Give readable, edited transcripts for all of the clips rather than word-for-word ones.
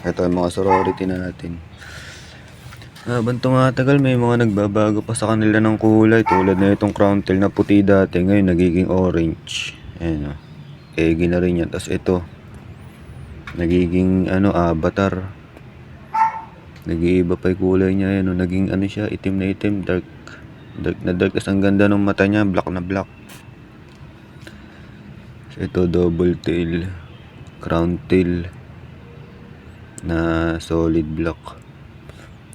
Ito yung mga sorority natin. Habang tumatagal, may mga nagbabago pa sa kanila ng kulay. Tulad na itong crown tail na puti dati, ngayon nagiging orange. Ayan o. Egi na rin yan. Tapos ito, nagiging avatar. Nag-iiba pa yung kulay niya. Ayan o. Naging siya, itim na itim. Dark na dark. Tapos ang ganda ng mata niya, black na black. So, ito double tail, crown tail na solid black.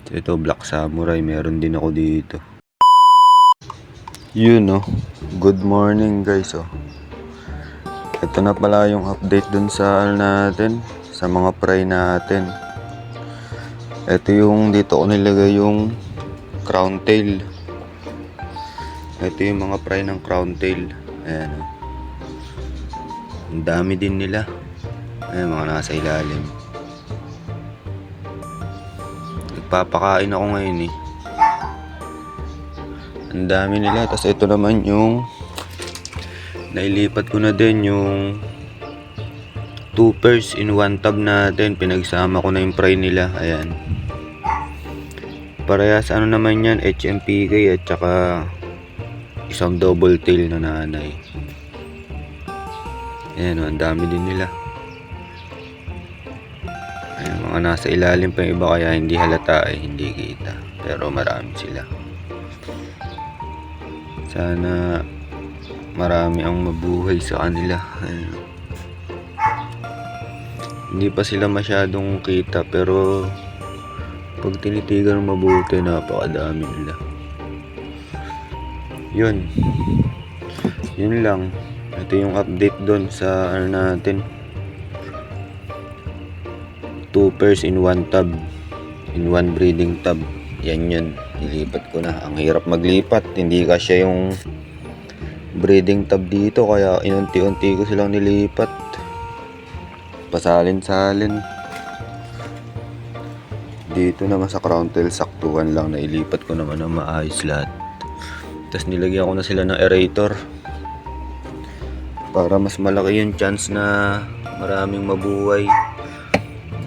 So, ito black samurai, meron din ako dito. Yun good morning guys ito na pala yung update dun sa natin, sa mga fry natin. Ito yung dito ko nilagay yung crown tail. Ito yung mga fry ng crown tail. Ayan ang dami din nila. Ayan mga nasa ilalim. Nagpapakain ako ngayon Ang dami nila. Tapos ito naman yung nailipat ko na din yung 2 pairs in 1 tub natin. Pinagsama ko na yung fry nila. Ayan. Parehas naman yan, HMPK at saka isang double tail na nanay. Ayan ang dami din nila. Ayan, mga nasa ilalim pa yung iba kaya hindi halata hindi kita. Pero marami sila. Sana marami ang mabuhay sa kanila. Ayan. Hindi pa sila masyadong kita pero pag tinitigan mabuti napakadami nila. Yun lang. Ito yung update doon sa natin. 2 pairs in 1 tub, in 1 breeding tub. Yan nilipat ko na. Ang hirap maglipat, hindi kasya yung breeding tub dito kaya inunti-unti ko silang nilipat, pasalin-salin. Dito naman sa crown tail saktuhan lang, nailipat ko naman ng maayos lahat. Tapos nilagyan ko na sila ng aerator para mas malaki yung chance na maraming mabuhay.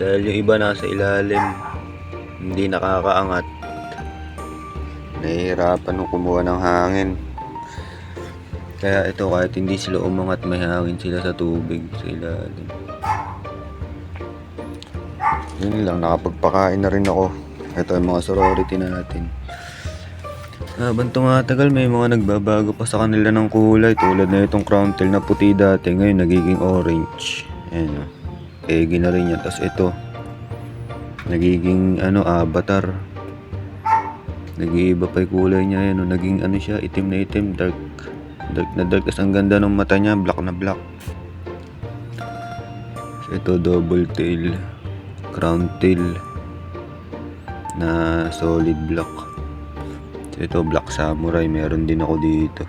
Dahil yung iba nasa ilalim, hindi nakakaangat, nahihirapan nung kumuha ng hangin. Kaya ito kahit hindi sila umangat, may hangin sila sa tubig sa ilalim. Yun lang, nakapagpakain na rin ako. Ito yung mga sorority natin. Habang tumatagal, may mga nagbabago pa sa kanila ng kulay. Tulad na itong crown tail na puti dati, ngayon nagiging orange. Ayan Egi na rin yan. Tapos ito, nagiging avatar. Nag-iiba pa yung kulay niya. Ayan naging siya, itim na itim. Dark na dark. Tapos ang ganda ng mata niya, black na black. So, ito double tail, crown tail na solid black. So, ito black samurai, meron din ako dito.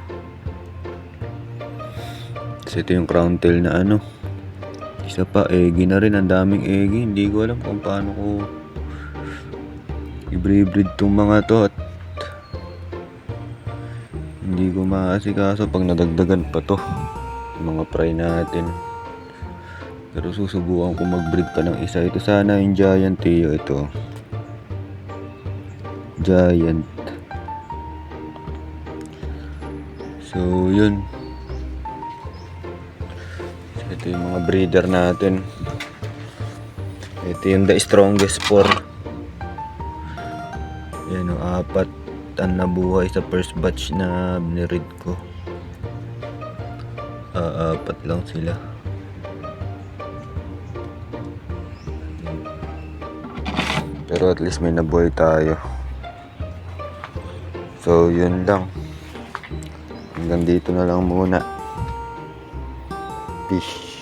So, ito yung crown tail na isa pa, egi na rin. Ang daming egi. Hindi ko alam kung paano ko i-breed tong mga to at hindi ko maasikaso pag nadagdagan pa to yung mga fry natin. Pero susubukan ko mag-breed pa ng isa. Ito sana yung giant ito. Giant. So yun. So, ito yung mga breeder natin. Ito yung the strongest 4. Yan 4 ang nabuhay sa first batch na binirid ko. 4 lang sila. Pero at least may nabuhay tayo. So yun lang. Hanggang dito na lang muna. Peace.